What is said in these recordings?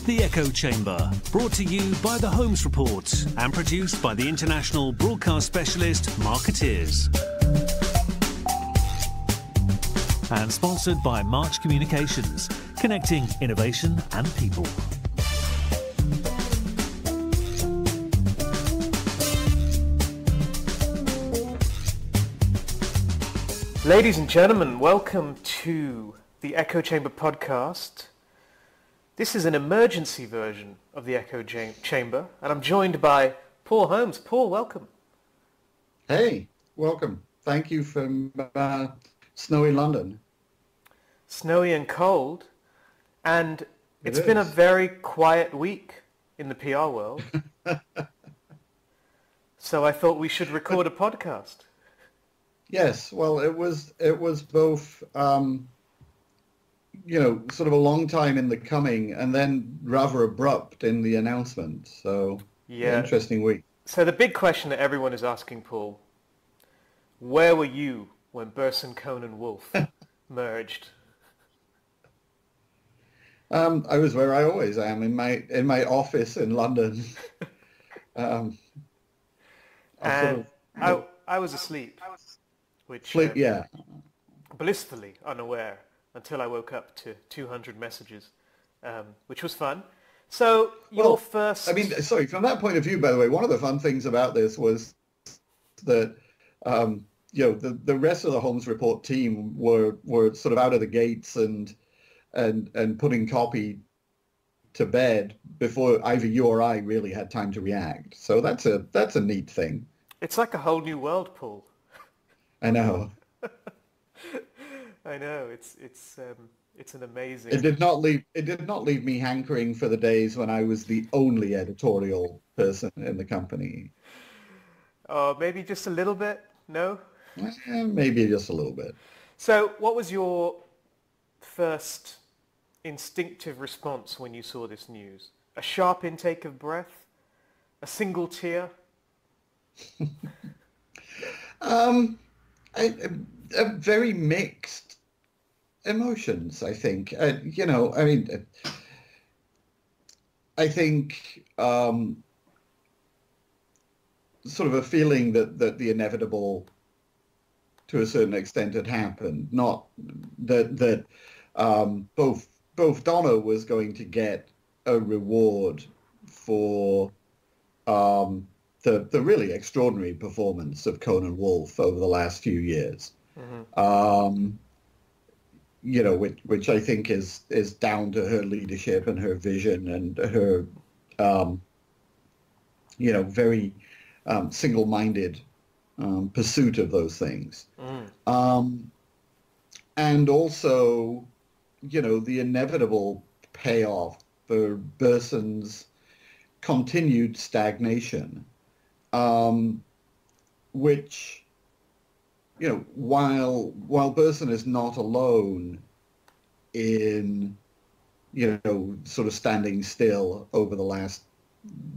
The Echo Chamber, brought to you by the Holmes Report and produced by the international broadcast specialist Marketeers. And sponsored by March Communications, connecting innovation and people. Ladies and gentlemen, welcome to the Echo Chamber podcast. This is an emergency version of the Echo Chamber, and I'm joined by Paul Holmes. Paul, welcome. Hey, welcome. Thank you from snowy London. Snowy and cold, and it's been a very quiet week in the PR world. So I thought we should record a podcast. Yes, well, it was both, sort of a long time in the coming and then rather abrupt in the announcement. So, yeah, interesting week. So the big question that everyone is asking, Paul, where were you when Burson Cohn and Wolfe merged? I was where I always am, in my office in London. I was asleep. Which, blissfully unaware until I woke up to 200 messages, which was fun. So first... I mean, sorry, from that point of view, by the way, one of the fun things about this was that, the rest of the Holmes Report team were sort of out of the gates and putting copy to bed before either you or I really had time to react. So that's a neat thing. It's like a whole new world, Paul. I know. I know. It's an amazing. It did not leave me hankering for the days when I was the only editorial person in the company. Oh, maybe just a little bit. No. Maybe just a little bit. So, what was your first instinctive response when you saw this news? A sharp intake of breath? A single tear? Very mixed emotions, I think. I think sort of a feeling that the inevitable, to a certain extent, had happened. Not that both Donna was going to get a reward for the really extraordinary performance of Cohn and Wolfe over the last few years, which I think is down to her leadership and her vision and her, very single-minded pursuit of those things. And also, the inevitable payoff for Burson's continued stagnation. Which, while Burson is not alone in, sort of standing still over the last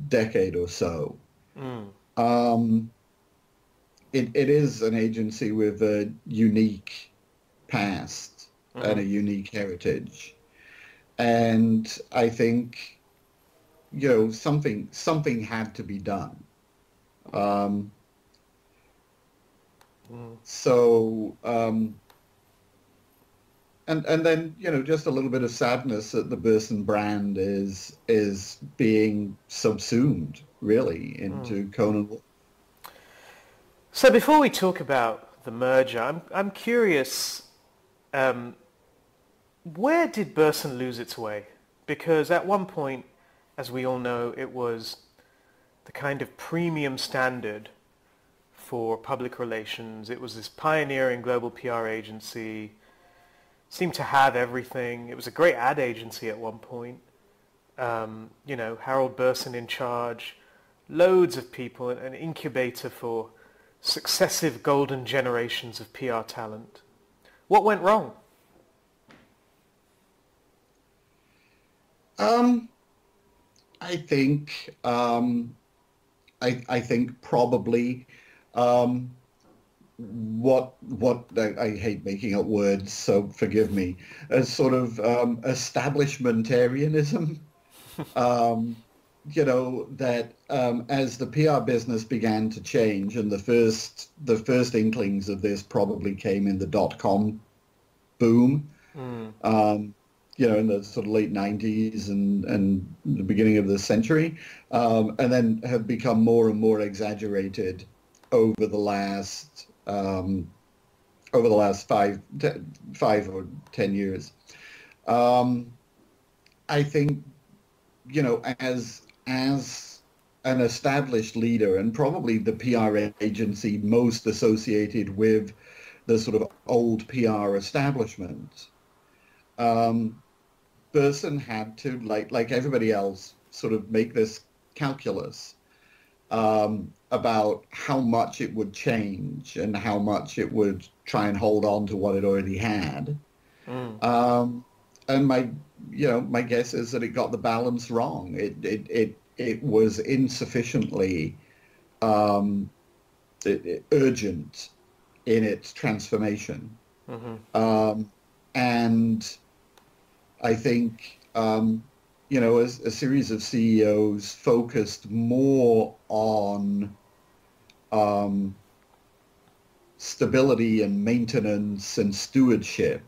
decade or so, it is an agency with a unique past and a unique heritage. And I think, something had to be done. And then, just a little bit of sadness that the Burson brand is being subsumed, really, into Cohn and Wolfe. So before we talk about the merger, I'm curious, where did Burson lose its way? Because at one point, as we all know, it was the kind of premium standard for public relations. It was this pioneering global PR agency, seemed to have everything. It was a great ad agency at one point. Harold Burson in charge, loads of people, an incubator for successive golden generations of PR talent. What went wrong? I think probably what I hate making up words, so forgive me, as sort of establishmentarianism That as the PR business began to change, and the first inklings of this probably came in the dot-com boom, in the sort of late 90s and the beginning of the century, and then have become more and more exaggerated over the last 5 or 10 years. I think, as an established leader and probably the PR agency most associated with the sort of old PR establishment, Burson had to, like everybody else, sort of make this calculus about how much it would change and how much it would try and hold on to what it already had. And my guess is that it got the balance wrong. It was insufficiently urgent in its transformation. And I think, as a series of CEOs focused more on stability and maintenance and stewardship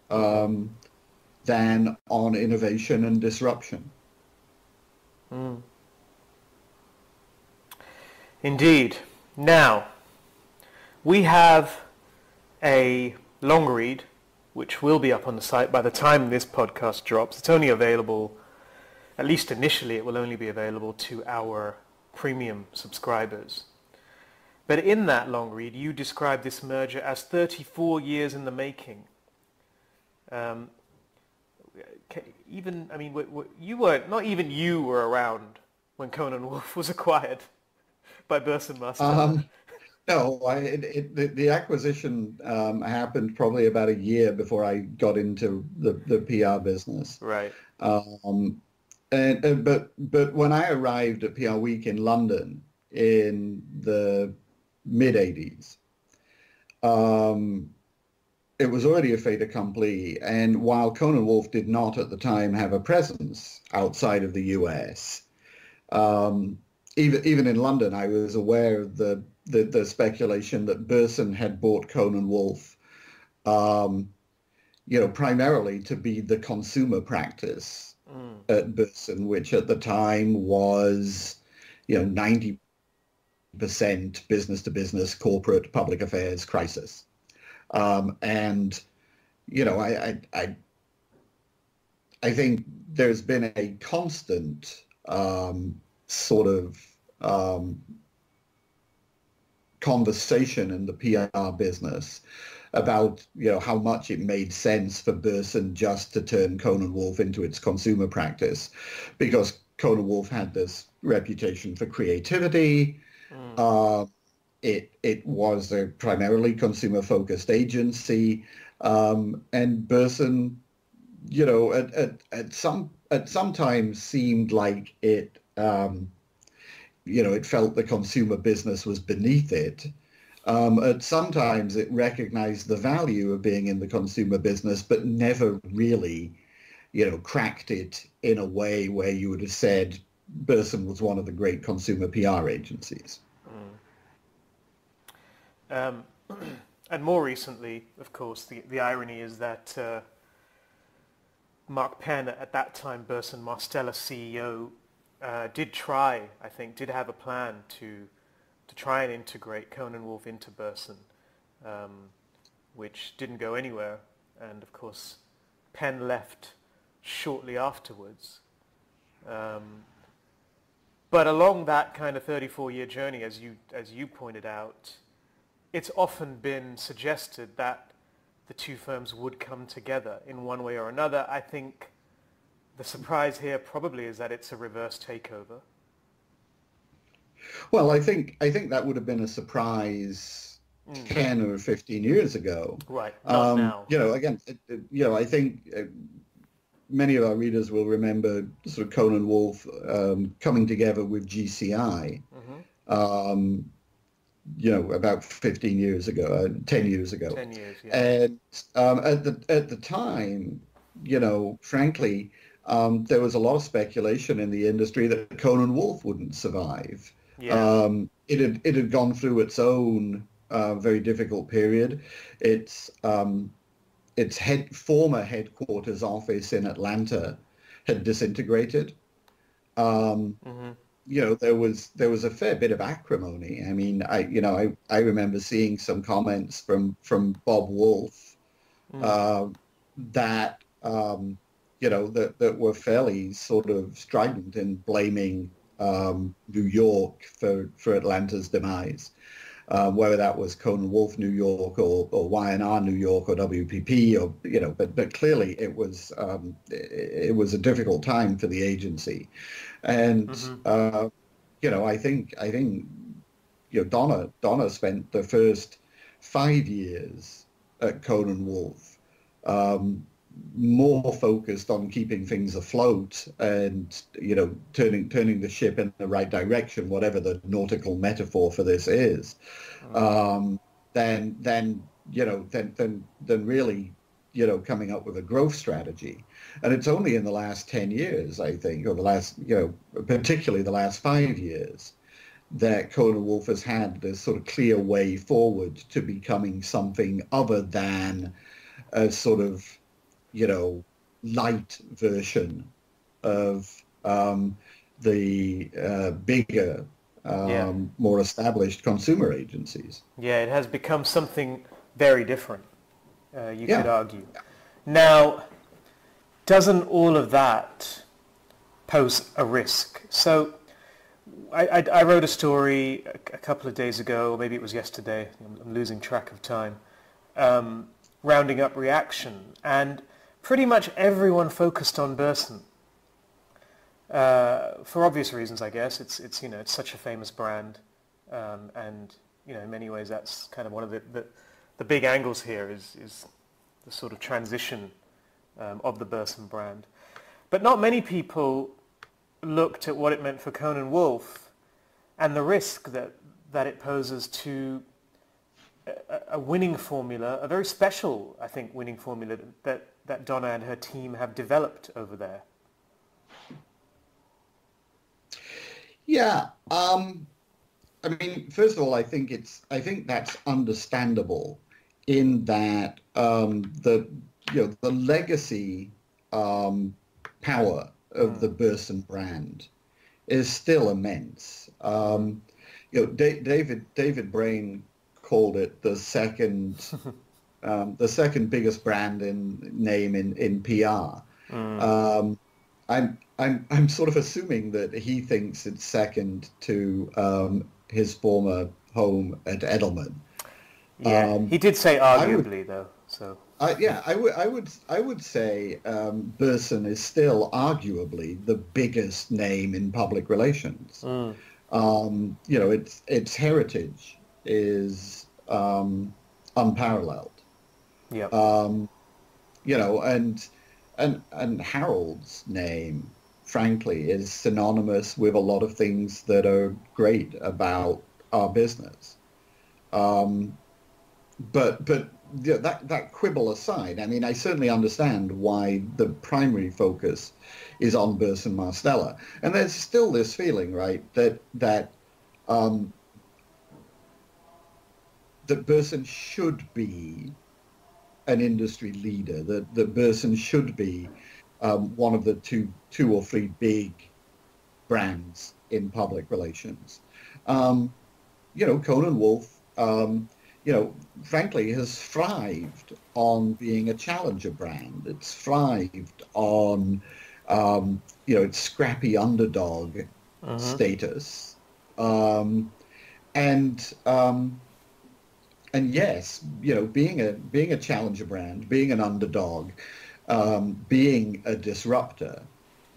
than on innovation and disruption. Indeed. Now, we have a long read, which will be up on the site by the time this podcast drops. It's only available, at least initially, it will only be available to our premium subscribers. But in that long read, you describe this merger as 34 years in the making. You were around when Cohn and Wolfe was acquired by Burson-Marsteller. No, the acquisition happened probably about a year before I got into the PR business. Right. But when I arrived at PR Week in London in the mid-'80s, it was already a fait accompli. And while Cohn and Wolfe did not at the time have a presence outside of the US, even in London, I was aware of the speculation that Burson had bought Cohn and Wolfe, primarily to be the consumer practice at Burson, which at the time was, 90% business to business, corporate, public affairs crisis. I think there's been a constant sort of conversation in the PR business about how much it made sense for Burson just to turn Cohn and Wolfe into its consumer practice, because Cohn and Wolfe had this reputation for creativity. It was a primarily consumer-focused agency, and Burson, at some times seemed like it, it felt the consumer business was beneath it. At sometimes it recognized the value of being in the consumer business, but never really, cracked it in a way where you would have said Burson was one of the great consumer PR agencies. And more recently, of course, the irony is that Mark Penn, at that time Burson-Marsteller CEO, did have a plan to try and integrate Cohn and Wolfe into Burson, which didn't go anywhere. And of course, Penn left shortly afterwards. But along that kind of 34-year journey, as you pointed out, it's often been suggested that the two firms would come together in one way or another. I think the surprise here probably is that it's a reverse takeover. Well, I think that would have been a surprise 10 or 15 years ago. Right, not now. Again, I think many of our readers will remember sort of Cohn and Wolfe coming together with GCI. About 15 years ago, 10 years ago. 10 years, yeah. And at the time, frankly, there was a lot of speculation in the industry that Cohn and Wolfe wouldn't survive. Yeah. It had gone through its own very difficult period. Its former headquarters office in Atlanta had disintegrated. Mm-hmm. There was a fair bit of acrimony. I mean, I remember seeing some comments from Bob Wolfe that that were fairly sort of strident in blaming New York for Atlanta's demise. Whether that was Cohn and Wolfe New York or Y&R New York or WPP but clearly it was a difficult time for the agency, and I think Donna spent the first 5 years at Cohn and Wolfe more focused on keeping things afloat and turning the ship in the right direction, whatever the nautical metaphor for this is, than really coming up with a growth strategy. And it's only in the last 10 years, I think, or the last particularly the last 5 years, that Cohn and Wolfe has had this sort of clear way forward to becoming something other than a sort of light version of the bigger, more established consumer agencies. Yeah, it has become something very different, you could argue. Now, doesn't all of that pose a risk? So I wrote a story a couple of days ago, or maybe it was yesterday, I'm losing track of time, rounding up reaction, and pretty much everyone focused on Burson, for obvious reasons, I guess. It's such a famous brand, and in many ways that's kind of one of the big angles here is the sort of transition of the Burson brand. But not many people looked at what it meant for Cohn and Wolfe and the risk that it poses to a winning formula, a very special, I think, winning formula that Donna and her team have developed over there. Yeah, I mean, first of all, I think that's understandable in that the legacy power of the Burson brand is still immense. David Brain called it the second biggest brand name in PR. I'm sort of assuming that he thinks it's second to his former home at Edelman. Yeah, he did say arguably though. So I would say Burson is still arguably the biggest name in public relations. Its heritage is unparalleled. Yeah. And Harold's name, frankly, is synonymous with a lot of things that are great about our business. But that quibble aside, I mean, I certainly understand why the primary focus is on Burson-Marsteller, and there's still this feeling, right, that Burson should be an industry leader, that Burson should be one of the two or three big brands in public relations. Cohn and Wolfe, frankly, has thrived on being a challenger brand. It's thrived on, its scrappy underdog status. And yes, being a challenger brand, being an underdog, being a disruptor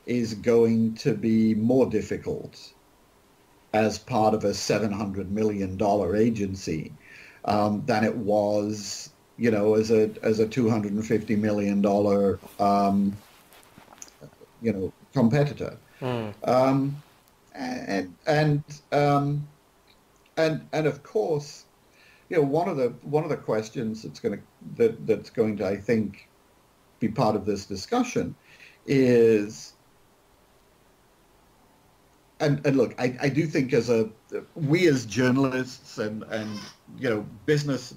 is going to be more difficult as part of a $700 million agency than it was, as a $250 million, competitor. And of course, one of the questions that's going to I think be part of this discussion is, and look, I do think we as journalists and business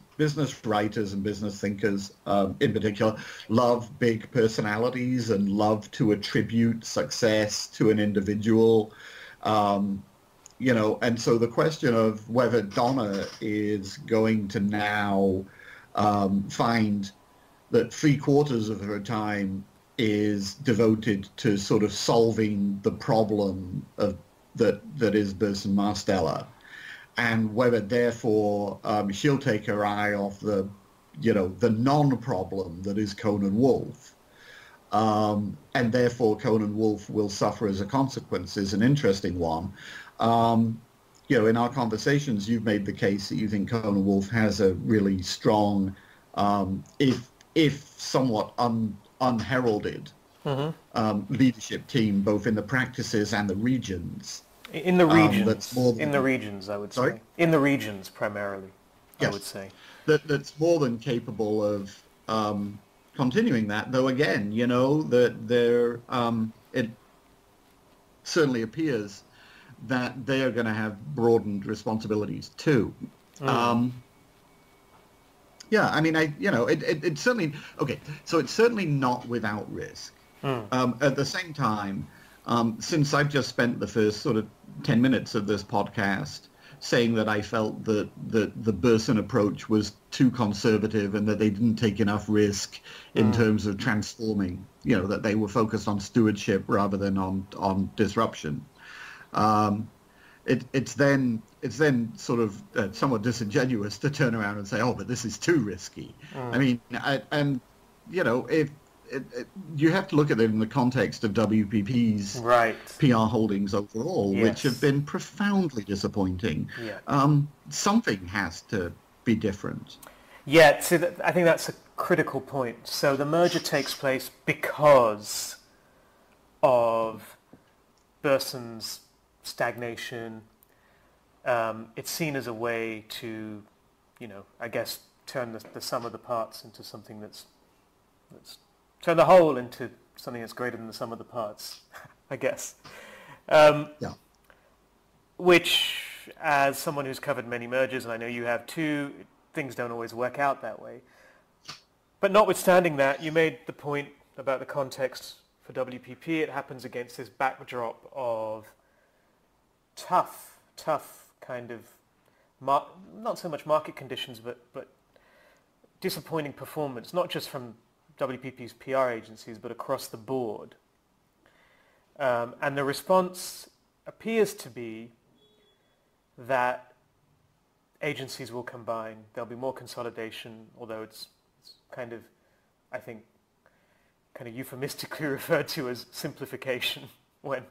writers and business thinkers in particular love big personalities and love to attribute success to an individual. And so the question of whether Donna is going to now find that 3/4 of her time is devoted to sort of solving the problem of that is Burson-Marsteller, and whether therefore she'll take her eye off the non-problem that is Cohn and Wolfe, and therefore Cohn and Wolfe will suffer as a consequence, is an interesting one. In our conversations, you've made the case that you think Cohn and Wolfe has a really strong, if somewhat unheralded, leadership team, both in the practices and the regions. In the regions, in the regions, I would say. Sorry? In the regions, primarily, yes. I would say. That's more than capable of continuing that, though again, that it certainly appears that they are going to have broadened responsibilities too. It's certainly, okay, so it's certainly not without risk. At the same time, since I've just spent the first sort of 10 minutes of this podcast saying that I felt that the Burson approach was too conservative and that they didn't take enough risk in terms of transforming, that they were focused on stewardship rather than on disruption. It's then sort of somewhat disingenuous to turn around and say, oh, but this is too risky. I mean, if you have to look at it in the context of WPP's PR holdings overall, which have been profoundly disappointing. Yeah. Something has to be different. Yeah, so I think that's a critical point. So the merger takes place because of Burson's stagnation. It's seen as a way to, I guess, turn the sum of the parts into something that's turn the whole into something that's greater than the sum of the parts, I guess. Which, as someone who's covered many mergers, and I know you have too, things don't always work out that way. But notwithstanding that, you made the point about the context for WPP. It happens against this backdrop of tough kind of, not so much market conditions, but disappointing performance, not just from WPP's PR agencies, but across the board. And the response appears to be that agencies will combine. There'll be more consolidation, although it's kind of, I think, kind of euphemistically referred to as simplification, when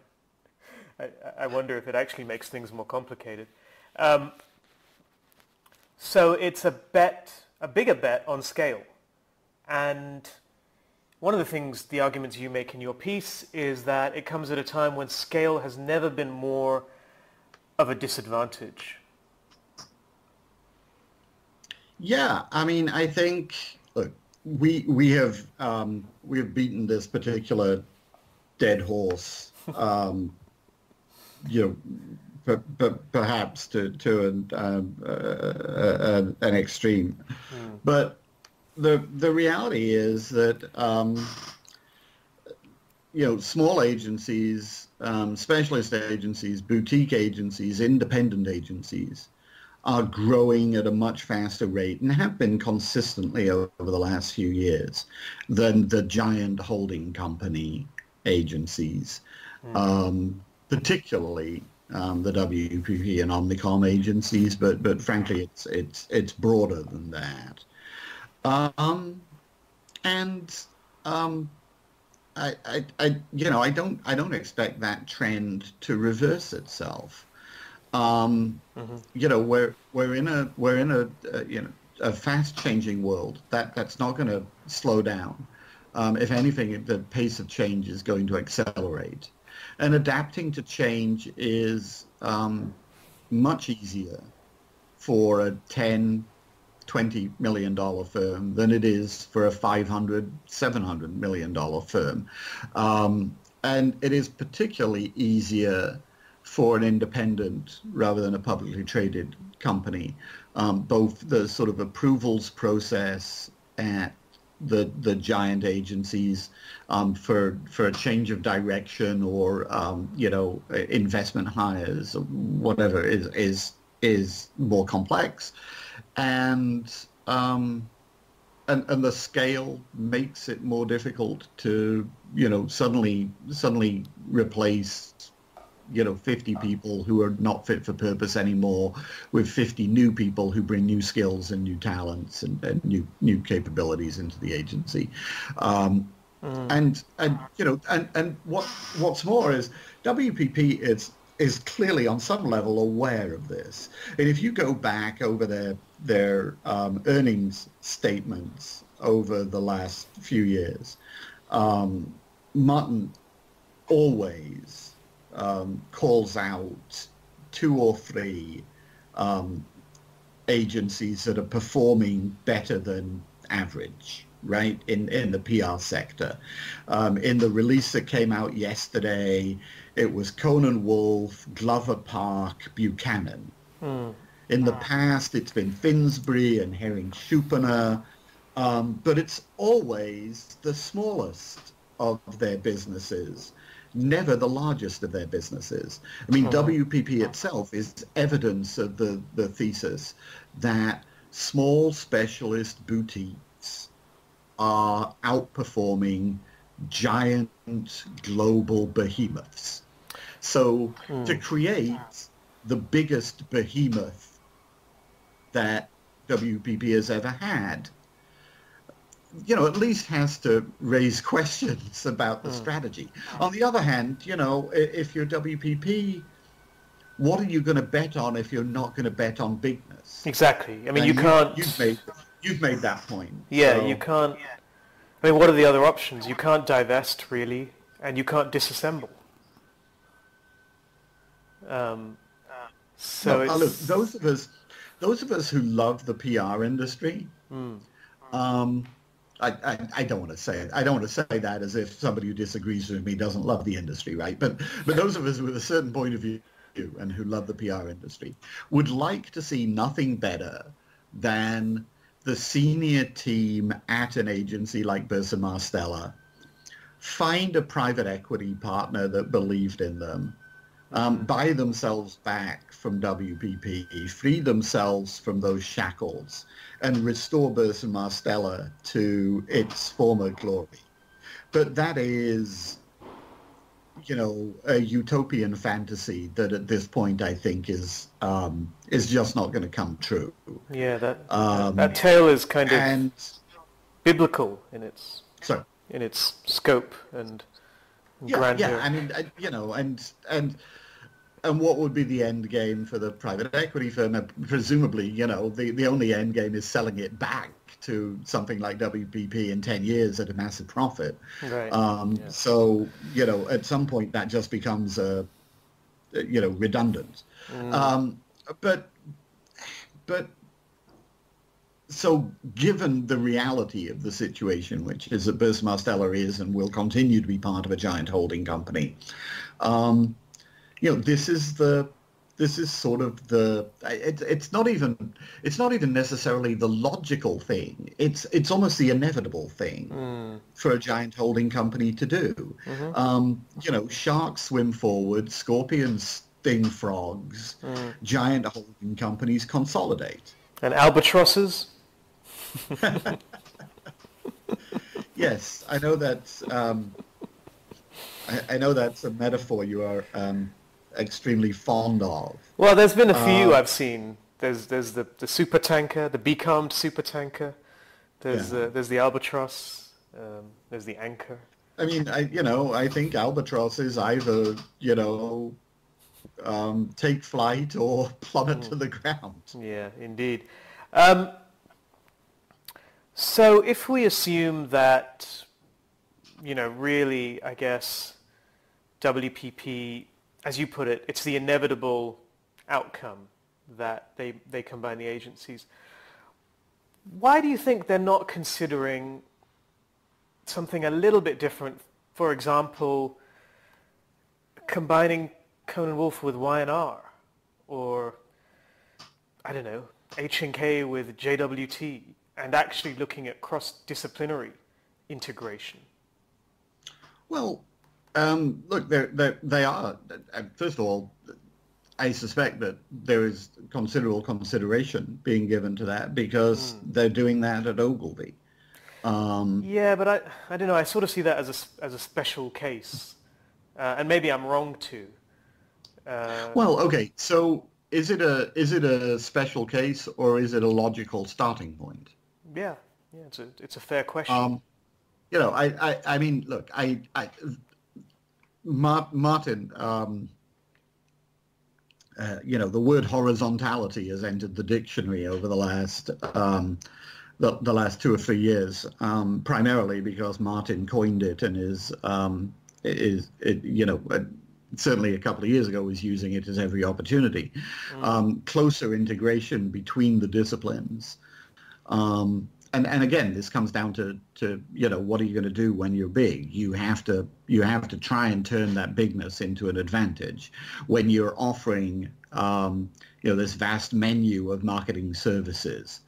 I wonder if it actually makes things more complicated. So it's a bigger bet on scale. And one of the things, the arguments you make in your piece, is that it comes at a time when scale has never been more of a disadvantage. Yeah, I mean, I think, look, we have beaten this particular dead horse, perhaps to an extreme, but the reality is that small agencies, specialist agencies, boutique agencies, independent agencies are growing at a much faster rate and have been consistently over the last few years than the giant holding company agencies, particularly the WPP and Omnicom agencies, but frankly it's broader than that. I don't expect that trend to reverse itself. We're in a fast changing world that's not going to slow down. If anything, the pace of change is going to accelerate, and adapting to change is much easier for a 10, $20 million firm than it is for a $500, $700 million firm. And it is particularly easier for an independent rather than a publicly traded company. Both the sort of approvals process at the giant agencies for a change of direction or investment hires or whatever is more complex, and the scale makes it more difficult to suddenly replace 50 people who are not fit for purpose anymore with 50 new people who bring new skills and new talents and new capabilities into the agency. And what's more is WPP is clearly on some level aware of this. And if you go back over their earnings statements over the last few years, Martin always calls out 2 or 3 agencies that are performing better than average, right, in the PR sector. In the release that came out yesterday, it was Cohn & Wolfe, Glover Park, Buchanan. In the past, it's been Finsbury and Herring-Schuppner, but it's always the smallest of their businesses, never the largest of their businesses. I mean, WPP itself is evidence of the thesis that small specialist boutiques are outperforming giant global behemoths. So to create the biggest behemoth that WPP has ever had, at least has to raise questions about the strategy. On the other hand, if you're WPP, what are you going to bet on if you're not going to bet on bigness? Exactly. I mean, you can't... You've made that point. Yeah, so... you can't... I mean, what are the other options? You can't divest, really, and you can't disassemble. Look, those of us who love the PR industry, I don't want to say it. I don't want to say that as if somebody who disagrees with me doesn't love the industry, right? But those of us with a certain point of view and who love the PR industry would like to see nothing better than the senior team at an agency like Burson-Marsteller find a private equity partner that believed in them, buy themselves back from WPP, free themselves from those shackles, and restore Burson-Marsteller to its former glory. But that is, a utopian fantasy that at this point I think is just not going to come true. Yeah, that tale is kind of biblical in its scope and grandeur. Yeah, I mean, and what would be the end game for the private equity firm? Presumably, the only end game is selling it back to something like WPP in 10 years at a massive profit. Right. So, at some point that just becomes, redundant. But so given the reality of the situation, which is that Burson-Marsteller is and will continue to be part of a giant holding company, this is sort of it's not even necessarily the logical thing. It's almost the inevitable thing for a giant holding company to do. Sharks swim forward, scorpions sting frogs, giant holding companies consolidate. And albatrosses? Yes, I know that's I know that's a metaphor you are extremely fond of. Well, there's been a few I've seen. There's the supertanker, the becalmed supertanker. There's the albatross. There's the anchor. I mean, I think albatross is either take flight or plummet to the ground. Yeah, indeed. So if we assume that, really, I guess, WPP, as you put it, it's the inevitable outcome that they combine the agencies. Why do you think they're not considering something a little bit different? For example, combining Cohn and Wolfe with Y&R, or I don't know, H&K with JWT, and actually looking at cross-disciplinary integration? Well, look, they are. First of all, I suspect that there is considerable consideration being given to that because they're doing that at Ogilvy. Yeah, but I don't know. I sort of see that as a special case, and maybe I'm wrong too. Well, okay. So is it a special case or is it a logical starting point? Yeah, it's a fair question. I mean, look, Martin, the word horizontality has entered the dictionary over the last the last 2 or 3 years, primarily because Martin coined it and certainly a couple of years ago was using it as every opportunity. Closer integration between the disciplines. And again, this comes down to what are you going to do when you're big? You have to try and turn that bigness into an advantage. When you're offering this vast menu of marketing services,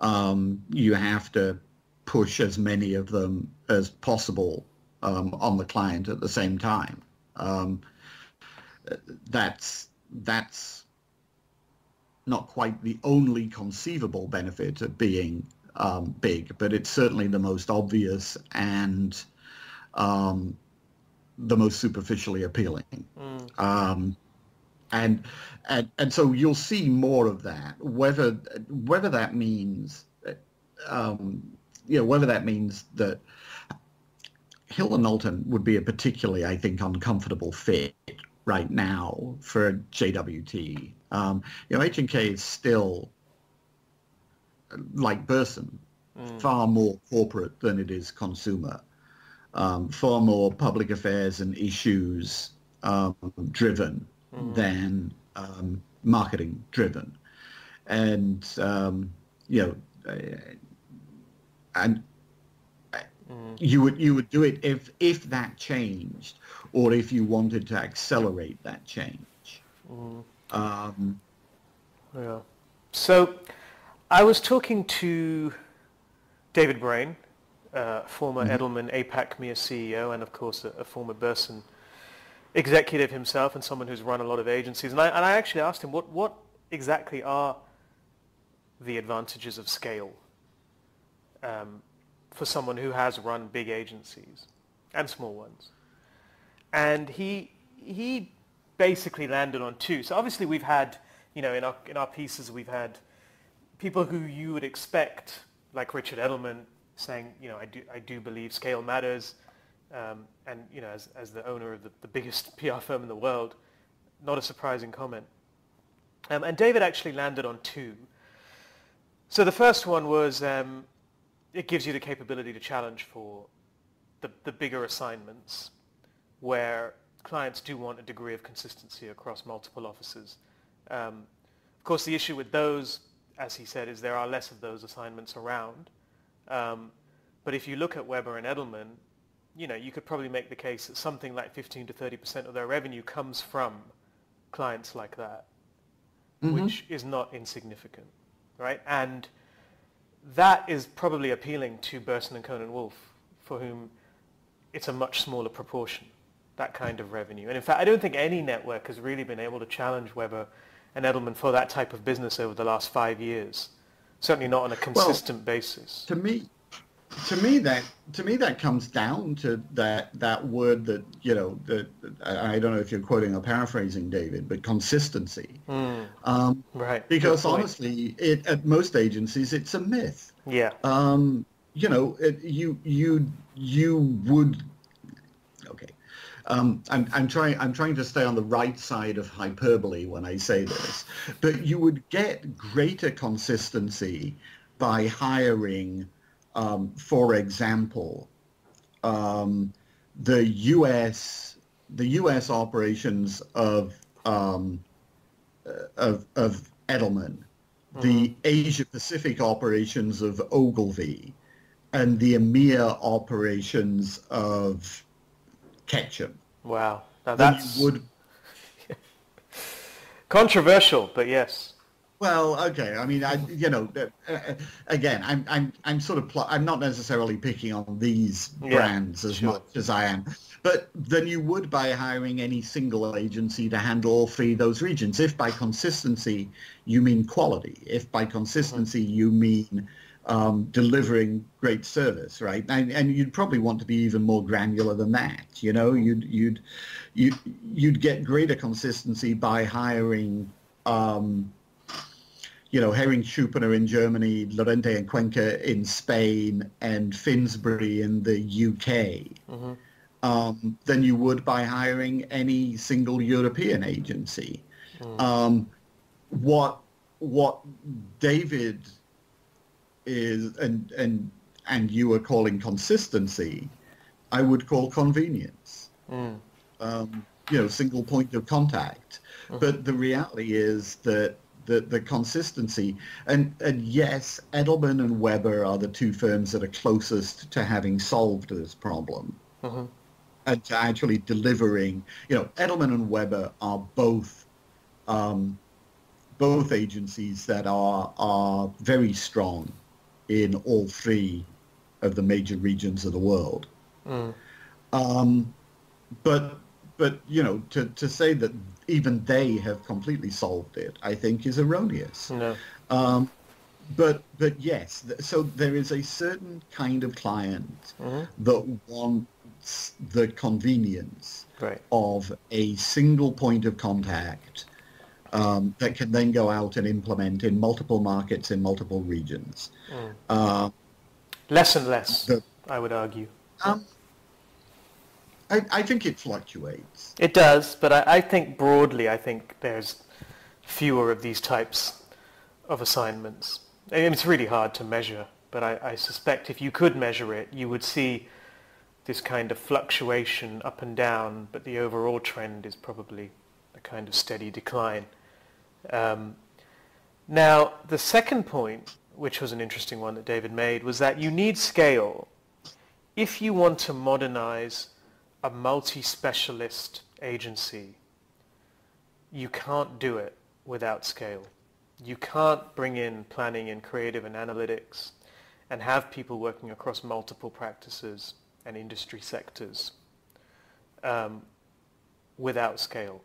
you have to push as many of them as possible on the client at the same time. That's not quite the only conceivable benefit of being big, but it's certainly the most obvious and the most superficially appealing. And so you'll see more of that. Whether that means whether that means that Hill and Knowlton would be a particularly, I think, uncomfortable fit right now for JWT. H&K is still, like Burson, far more corporate than it is consumer, far more public affairs and issues driven than marketing driven, and you would do it if that changed, or if you wanted to accelerate that change. Yeah. So I was talking to David Brain, former Edelman APAC MEA CEO, and of course a former Burson executive himself, and someone who's run a lot of agencies. And I actually asked him, what exactly are the advantages of scale for someone who has run big agencies and small ones? And he basically landed on two. So obviously we've had, in our pieces, we've had people who you would expect, like Richard Edelman, saying, I do believe scale matters, and as the owner of the biggest PR firm in the world, not a surprising comment. And David actually landed on two. So the first one was it gives you the capability to challenge for the bigger assignments, where clients do want a degree of consistency across multiple offices. Of course, the issue with those, as he said, is there are less of those assignments around. But if you look at Weber and Edelman, you could probably make the case that something like 15 to 30% of their revenue comes from clients like that, which is not insignificant, right? And that is probably appealing to Burson and Cohn and Wolfe, for whom it's a much smaller proportion, that kind of revenue. And in fact, I don't think any network has really been able to challenge Weber and Edelman for that type of business over the last 5 years. Certainly not on a consistent basis. To me, that comes down to that word that I don't know if you're quoting or paraphrasing, David, but consistency. Right. Because honestly, at most agencies, it's a myth. Yeah. You would. Okay. I'm trying to stay on the right side of hyperbole when I say this, but you would get greater consistency by hiring, for example, the U.S. operations of Edelman the Asia Pacific operations of Ogilvy and the EMEA operations of Ketchum. Wow. Now Then that's you would. controversial, but yes. Well, okay. I mean, again, I'm sort of, I'm not necessarily picking on these brands as much as I am, but then you would by hiring any single agency to handle all three of those regions. If by consistency you mean quality, if by consistency you mean delivering great service, right? And you'd probably want to be even more granular than that. You know, you'd get greater consistency by hiring. Herring Schupener in Germany, Lorente and Cuenca in Spain, and Finsbury in the UK, than you would by hiring any single European agency. What David is and you are calling consistency, I would call convenience. Single point of contact. But the reality is that the consistency, and yes, Edelman and Weber are the two firms that are closest to having solved this problem and to actually delivering. Edelman and Weber are both agencies that are very strong in all three of the major regions of the world. But to say that even they have completely solved it, I think is erroneous. No. But yes, so there is a certain kind of client that wants the convenience of a single point of contact that can then go out and implement in multiple markets in multiple regions. Less and less, I would argue. I think it fluctuates. It does, but I think broadly, I think there's fewer of these types of assignments. I mean, it's really hard to measure, but I suspect if you could measure it, you would see this kind of fluctuation up and down, but the overall trend is probably a kind of steady decline. Now, the second point, which was an interesting one that David made, was that you need scale if you want to modernize a multi-specialist agency. You can't do it without scale. You can't bring in planning and creative and analytics and have people working across multiple practices and industry sectors without scale.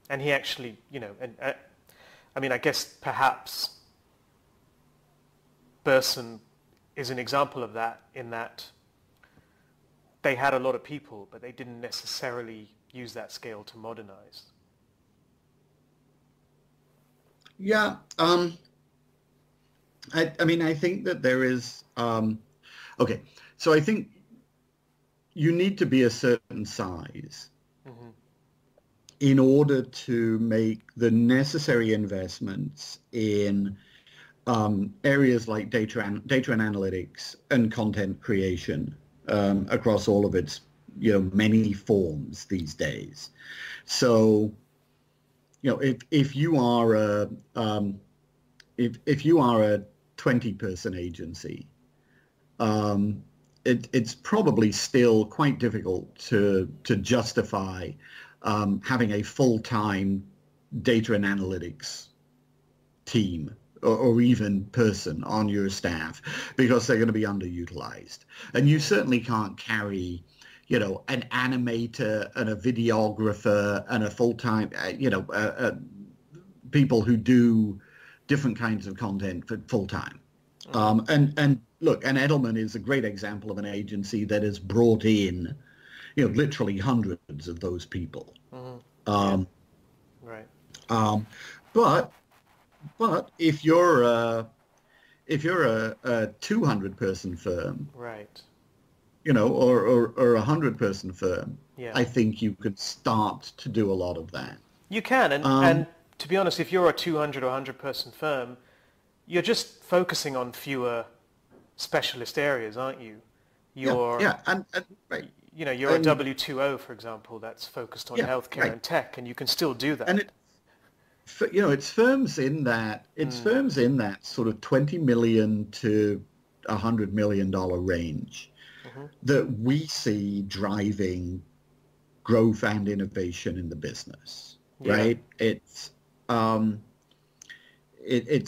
And he actually, I guess perhaps Burson is an example of that, in that they had a lot of people, but they didn't necessarily use that scale to modernize. Yeah. I think that there is... okay, so I think you need to be a certain size in order to make the necessary investments in areas like data and analytics and content creation across all of its many forms these days. So if you are a 20-person agency, it's probably still quite difficult to justify having a full-time data and analytics team or even person on your staff, because they're going to be underutilized. And you certainly can't carry, an animator and a videographer and a full-time, people who do different kinds of content for full-time. And look, and Edelman is a great example of an agency that has brought in, literally hundreds of those people. Right. But if you're a 200-person firm, right, or a 100-person firm, yeah, I think you could start to do a lot of that. You can, and to be honest, if you're a 200 or 100-person firm, you're just focusing on fewer specialist areas, aren't you? You're, and right. You're a W2O, for example, that's focused on healthcare and tech, and you can still do that. And it's firms in that sort of 20 million to $100 million range that we see driving growth and innovation in the business, right? It's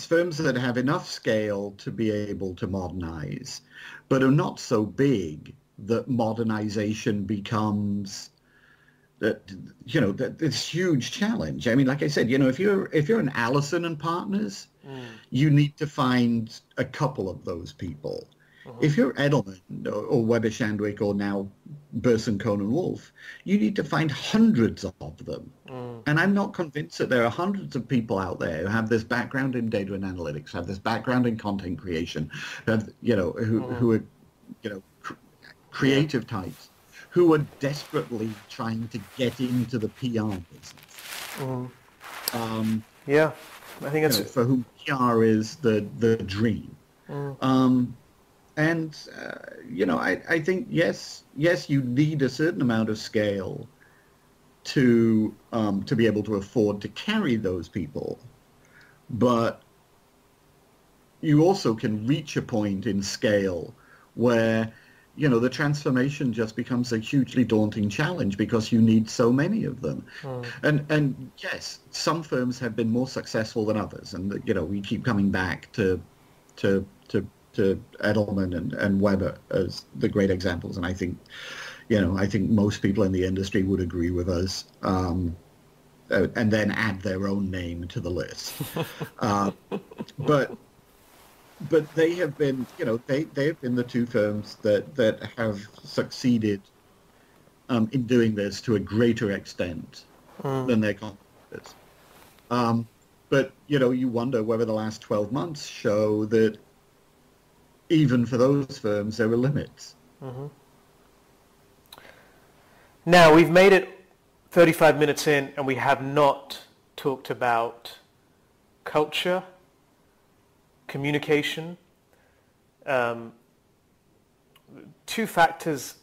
firms that have enough scale to be able to modernize, but are not so big that modernization becomes this huge challenge. I mean, like I said, if you're an Allison and Partners, you need to find a couple of those people. If you're Edelman or Weber Shandwick or now Burson Cohn and Wolfe, you need to find hundreds of them. And I'm not convinced that there are hundreds of people out there who have this background in data and analytics, have this background in content creation, who are creative types, who are desperately trying to get into the PR business. I think that's for whom PR is the dream. I think yes, you need a certain amount of scale to be able to afford to carry those people, but you also can reach a point in scale where the transformation just becomes a hugely daunting challenge because you need so many of them. And yes, some firms have been more successful than others, and we keep coming back to Edelman and Weber as the great examples, and I think most people in the industry would agree with us, and then add their own name to the list. But they have been, they have been the two firms that have succeeded in doing this to a greater extent than their competitors. But you wonder whether the last 12 months show that even for those firms, there are limits. Now, we've made it 35 minutes in, and we have not talked about culture, communication, two factors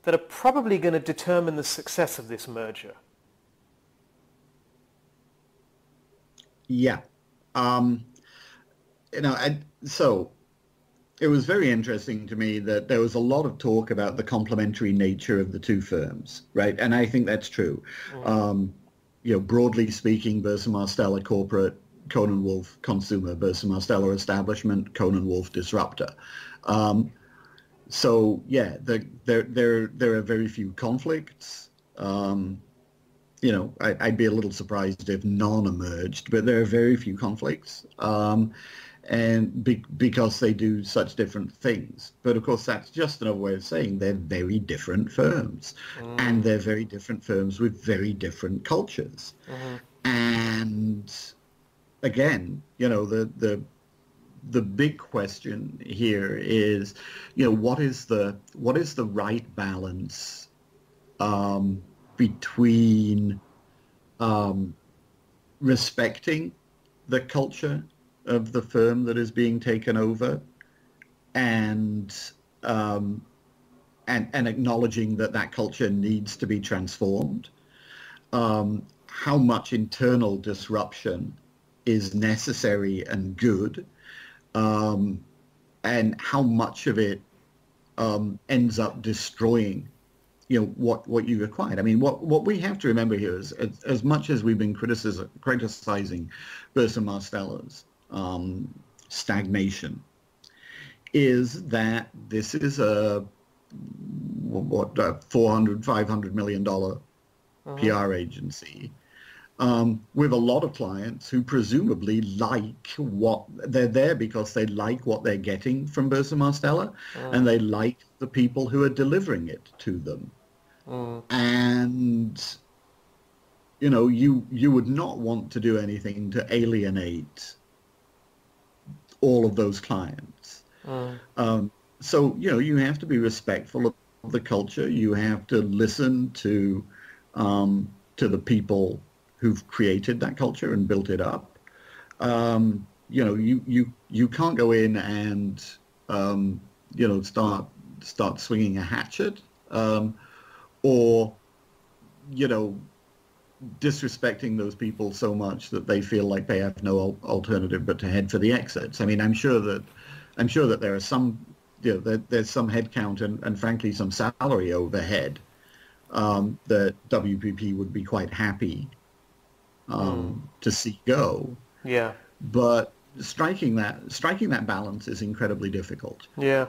that are probably going to determine the success of this merger. Yeah. So it was very interesting to me that there was a lot of talk about the complementary nature of the two firms, right? And I think that's true. Broadly speaking, Burson-Marsteller corporate, Cohn and Wolfe consumer, Burson-Marsteller establishment, Cohn and Wolfe disruptor. So yeah, there are very few conflicts. I'd be a little surprised if none emerged, but there are very few conflicts. And because they do such different things. But of course, that's just another way of saying they're very different firms. And they're very different firms with very different cultures. And again, the big question here is, what is the right balance between respecting the culture of the firm that is being taken over and acknowledging that culture needs to be transformed, how much internal disruption is necessary and good, and how much of it ends up destroying what you acquired. I mean, what we have to remember here is, as much as we've been criticizing Burson-Marsteller's stagnation, is that this is a $400-500 million PR agency with a lot of clients who presumably like what they're there because they like what they're getting from Burson-Marsteller, and they like the people who are delivering it to them. And you would not want to do anything to alienate all of those clients. So you have to be respectful of the culture. You have to listen to the people who've created that culture and built it up. You can't go in and start swinging a hatchet, or disrespecting those people so much that they feel like they have no alternative but to head for the exits. I mean, I'm sure that there are some, there's some headcount and frankly some salary overhead that WPP would be quite happy to see go. Yeah. But striking that balance is incredibly difficult. Yeah.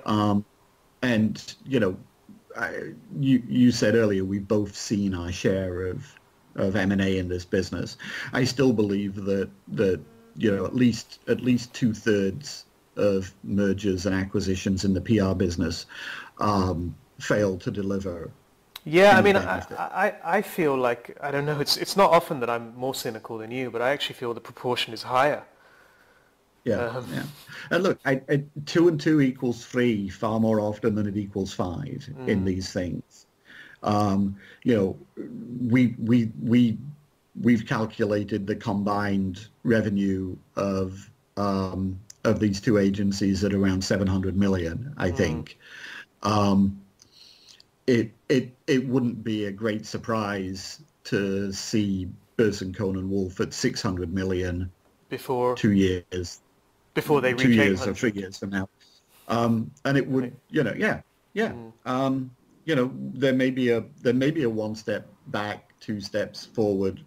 And you said earlier we've both seen our share of M&A in this business. I still believe that at least 2/3 of mergers and acquisitions in the PR business fail to deliver. Yeah, I mean, I feel like, I don't know, it's not often that I'm more cynical than you, but I actually feel the proportion is higher. Yeah. And look, 2 and 2 equals 3 far more often than it equals 5 in these things. We've calculated the combined revenue of these two agencies at around 700 million, I think. It wouldn't be a great surprise to see Burson Cohn and Wolfe at 600 million before 2 years. Before they reach 2 years 800. or 3 years from now. And it would, there may be a 1 step back, 2 steps forward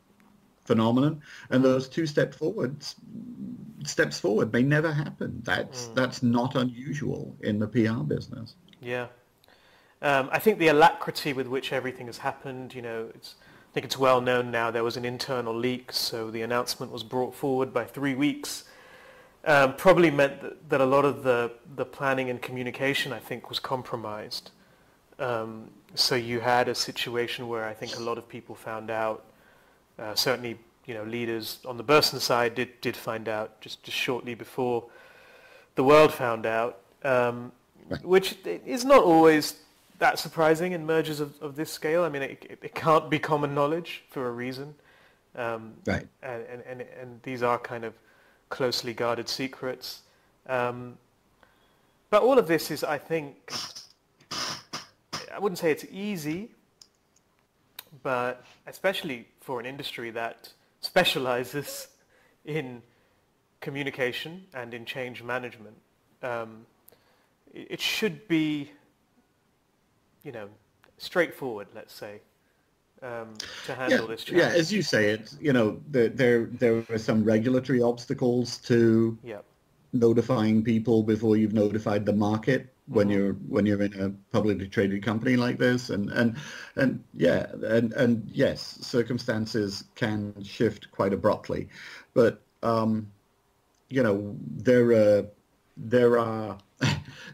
phenomenon, and those 2 steps forward may never happen. That's not unusual in the PR business. Yeah. I think the alacrity with which everything has happened, I think it's well known now there was an internal leak, so the announcement was brought forward by 3 weeks. Probably meant that a lot of the planning and communication, I think, was compromised. So you had a situation where I think a lot of people found out, certainly, leaders on the Burson side did find out just shortly before the world found out, which is not always that surprising in mergers of this scale. I mean, it can't be common knowledge for a reason. Right. And these are kind of closely guarded secrets. But all of this is, I think, I wouldn't say it's easy, but especially for an industry that specializes in communication and in change management, it should be, straightforward, let's say, to handle this challenge. Yeah, as you say, there are some regulatory obstacles to notifying people before you've notified the market when you're in a publicly traded company like this, and yes, circumstances can shift quite abruptly, but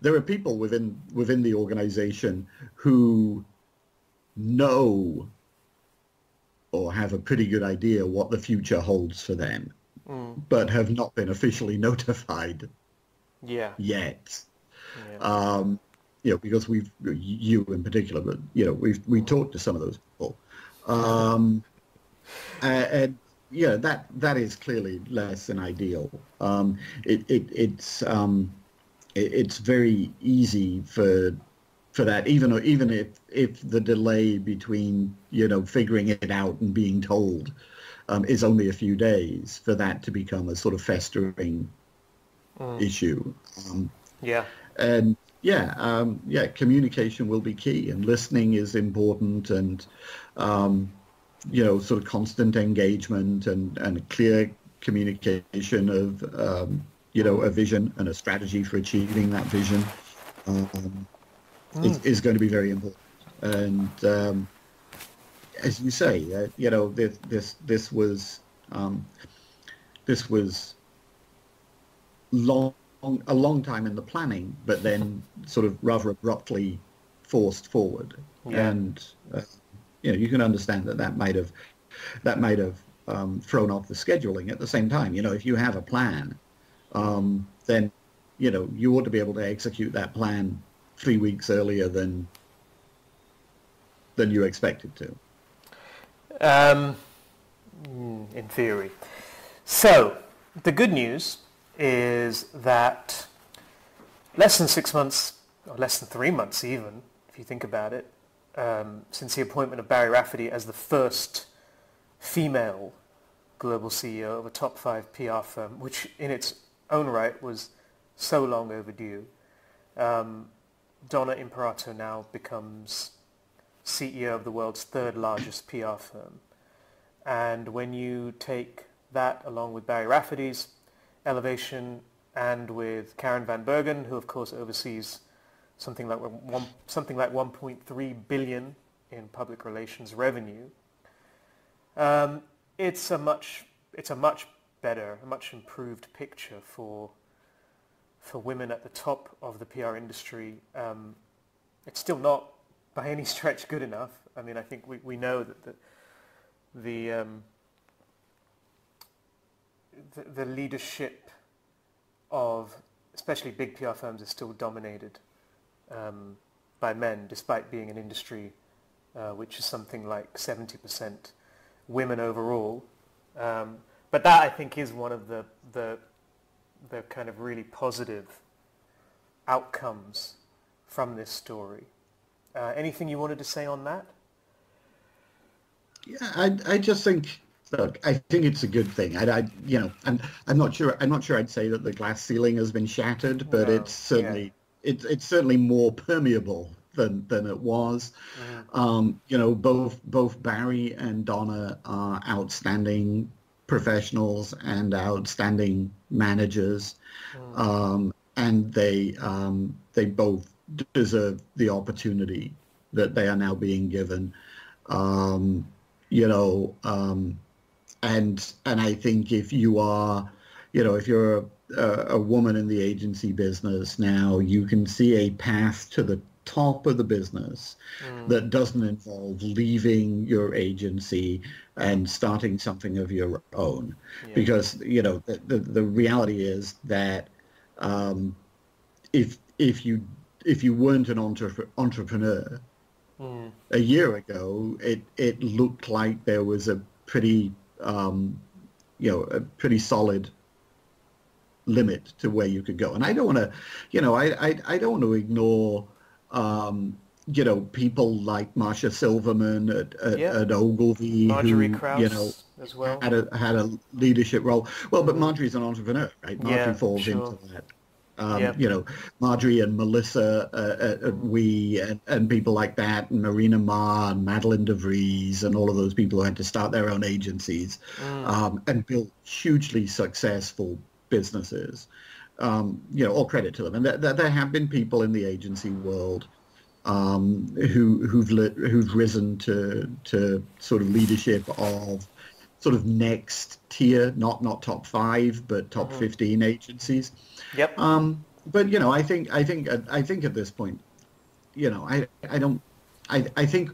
there are people within the organization who know or have a pretty good idea what the future holds for them, but have not been officially notified yet. Because you in particular, but we talked to some of those people, and that is clearly less than ideal. It's very easy for that, even if the delay between figuring it out and being told is only a few days, for that to become a sort of festering issue. Communication will be key, and listening is important, and sort of constant engagement and clear communication of a vision and a strategy for achieving that vision is going to be very important. And as you say, this was a long time in the planning, but then sort of rather abruptly forced forward. And you can understand that might have thrown off the scheduling. At the same time, if you have a plan, then you ought to be able to execute that plan 3 weeks earlier than you expected to. In theory. So the good news is that less than 6 months, or less than 3 months even, if you think about it, since the appointment of Barry Rafferty as the first female global CEO of a top 5 PR firm, which in its own right was so long overdue. Donna Imperato now becomes CEO of the world's 3rd largest PR firm. And when you take that along with Barry Rafferty's elevation and with Karen Van Bergen, who of course oversees something like 1.3 billion in public relations revenue, it's a much better, a much improved picture for women at the top of the PR industry. It's still not by any stretch good enough. I mean, I think we know that the leadership of especially big PR firms is still dominated by men, despite being an industry which is something like 70% women overall. But that, I think, is one of the kind of really positive outcomes from this story. Anything you wanted to say on that? Yeah, I just think, look, I think it's a good thing. I'm not sure I'd say that the glass ceiling has been shattered, but no, it's certainly it's certainly more permeable than it was. Both Barry and Donna are outstanding professionals and outstanding managers, and they both deserve the opportunity that they are now being given. And I think if you are, if you're a woman in the agency business now, you can see a path to the top of the business that doesn't involve leaving your agency and starting something of your own. Because, the reality is that if you weren't an entrepreneur a year ago, it looked like there was a pretty solid limit to where you could go. And I don't want to, I don't want to ignore, people like Marcia Silverman at Ogilvy, Marjorie who, Krauss as well had a leadership role. Well, but Marjorie's an entrepreneur, right? Marjorie falls into that. Marjorie and Melissa and people like that, and Marina Ma and Madeline DeVries and all of those people who had to start their own agencies and build hugely successful businesses. All credit to them. And there have been people in the agency world who've risen to sort of leadership of sort of next tier, not top 5, but top 15 agencies. Yep. But I think at this point, I think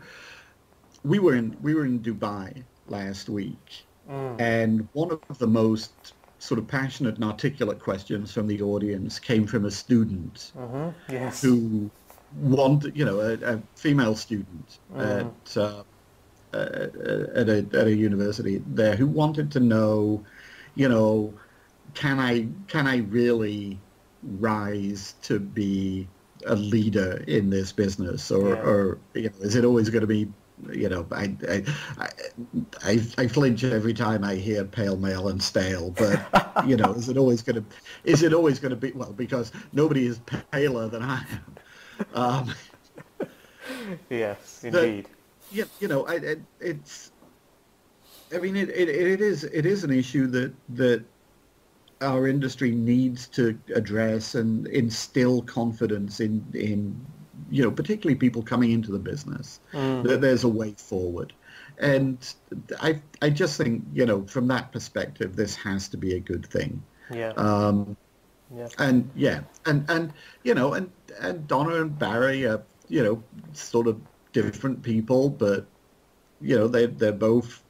we were in Dubai last week, and one of the most sort of passionate and articulate questions from the audience came from a student who wanted, a female student at a university there, who wanted to know, can I really rise to be a leader in this business, or is it always going to be, I flinch every time I hear pale, male, and stale, but is it always going to be, well, because nobody is paler than I am. Yes, indeed. It is an issue that our industry needs to address and instill confidence in particularly people coming into the business, that there's a way forward. And I just think, from that perspective, this has to be a good thing. And Donna and Barry are, sort of different people, but they're both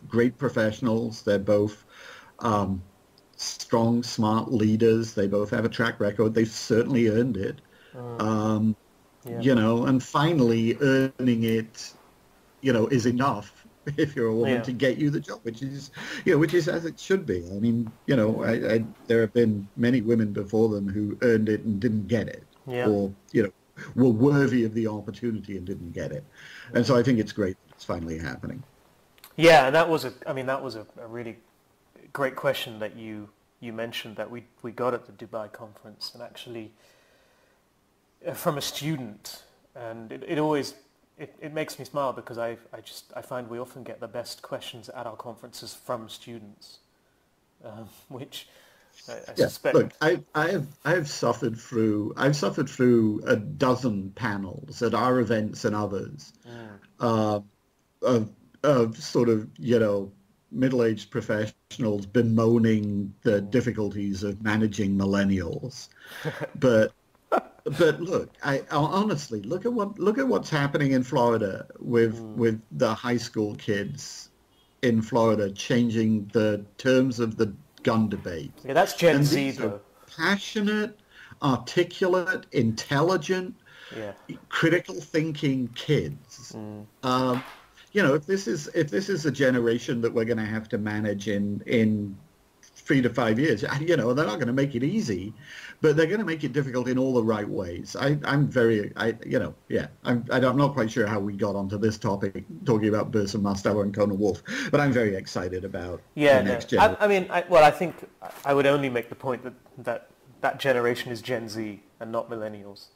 great professionals. They're both strong, smart leaders. They both have a track record. They've certainly earned it. And finally earning it, is enough if you're a woman to get you the job, which is as it should be. I mean, there have been many women before them who earned it and didn't get it, or were worthy of the opportunity and didn't get it. And so I think it's great that it's finally happening. Yeah, and that was a really great question that you mentioned that we got at the Dubai conference, and actually from a student, and it always makes me smile because I find we often get the best questions at our conferences from students, which I suspect. Look, I've suffered through a dozen panels at our events and others of sort of, middle-aged professionals bemoaning the difficulties of managing millennials, but look, I honestly look at what's happening in Florida with the high school kids in Florida changing the terms of the gun debate. Yeah, that's Gen Z though. Passionate, articulate, intelligent, critical thinking kids. If this is a generation that we're going to have to manage in 3 to 5 years, they're not going to make it easy, but they're going to make it difficult in all the right ways. I'm not quite sure how we got onto this topic, talking about Burson-Marsteller and Cohn and Wolfe, but I'm very excited about the next generation. I think I would only make the point that generation is Gen Z and not millennials.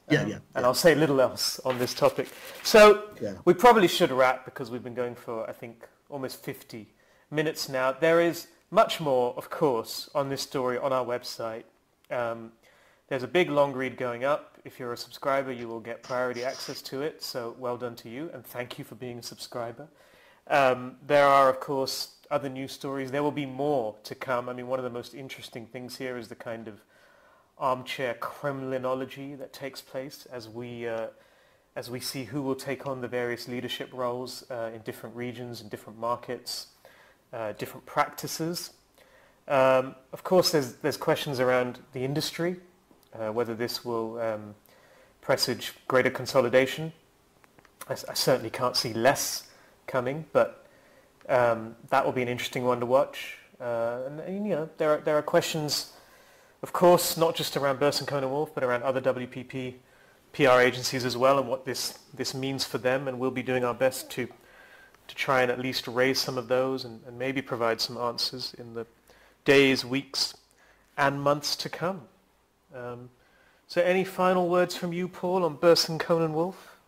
And I'll say little else on this topic. So we probably should wrap because we've been going for, I think, almost 50 minutes now. There is much more, of course, on this story on our website. There's a big long read going up. If you're a subscriber, you will get priority access to it. So well done to you, and thank you for being a subscriber. There are, of course, other news stories. There will be more to come. One of the most interesting things here is the kind of armchair Kremlinology that takes place as we see who will take on the various leadership roles in different regions, in different markets, different practices. Of course, there's questions around the industry, whether this will presage greater consolidation. I certainly can't see less coming, but that will be an interesting one to watch. There are questions, of course, not just around Burson Cohn and Wolfe, but around other WPP PR agencies as well, and what this means for them. And we'll be doing our best to try and at least raise some of those and maybe provide some answers in the days, weeks, and months to come. So any final words from you, Paul, on Burson Cohn and Wolfe?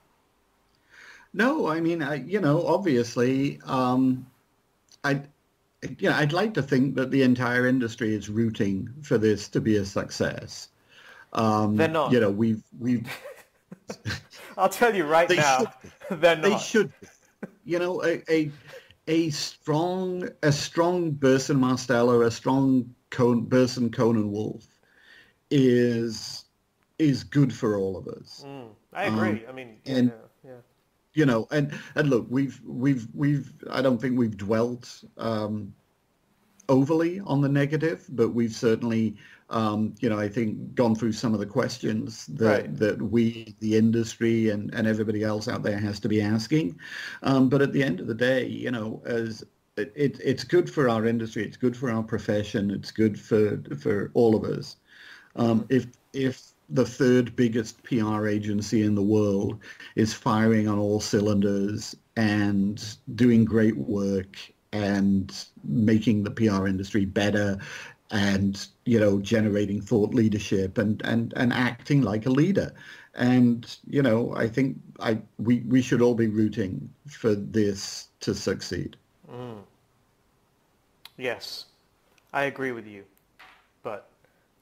No, obviously, I'd like to think that the entire industry is rooting for this to be a success. They're not. We've. I'll tell you right now, they're not. They should be. A strong Burson-Marsteller, a strong Burson Cohn and Wolfe is good for all of us. I agree. And look, we've I don't think we've dwelt overly on the negative, but we've certainly I think gone through some of the questions that we, the industry, and everybody else out there has to be asking. But at the end of the day, as it's good for our industry, it's good for our profession, it's good for all of us. If the third biggest PR agency in the world is firing on all cylinders and doing great work and making the PR industry better and, generating thought leadership and acting like a leader. And, I think we should all be rooting for this to succeed. Yes, I agree with you, but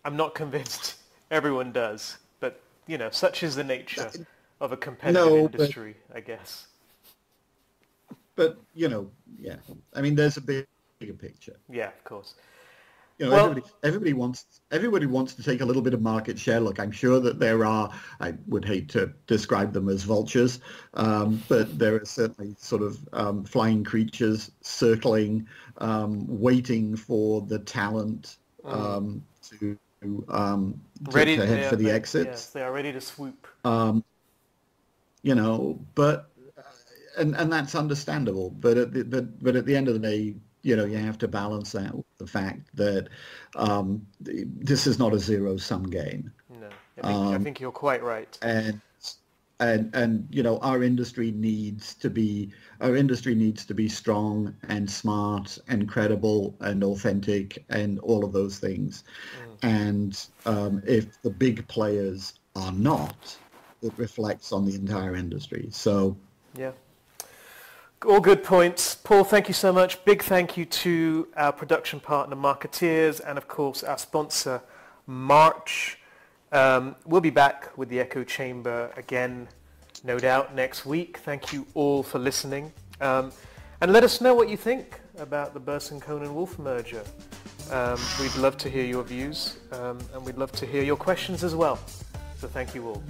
I'm not convinced everyone does. But, such is the nature of a competitive industry, I guess. But, there's a bigger picture. Yeah, of course. Everybody wants to take a little bit of market share. Look, I'm sure that there are, I would hate to describe them as vultures, but there are certainly sort of flying creatures circling, waiting for the talent to head for the exits. Yes, they are ready to swoop. But and that's understandable. But at the end of the day, you have to balance that with the fact that this is not a zero-sum game. No, I think you're quite right. And And you know, our industry needs to be strong and smart and credible and authentic and all of those things. And if the big players are not, it reflects on the entire industry. So yeah, all good points. Paul, thank you so much. Big thank you to our production partner Marketeers, and of course our sponsor March. We'll be back with the Echo Chamber again, no doubt, next week. Thank you all for listening. And let us know what you think about the Burson Cohn and Wolfe merger. We'd love to hear your views, and we'd love to hear your questions as well. So thank you all.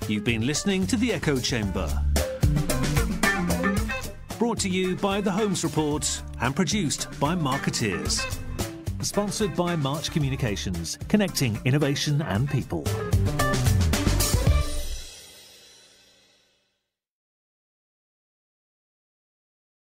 You've been listening to the Echo Chamber. Brought to you by the Holmes Report and produced by Marketeers. Sponsored by March Communications, connecting innovation and people.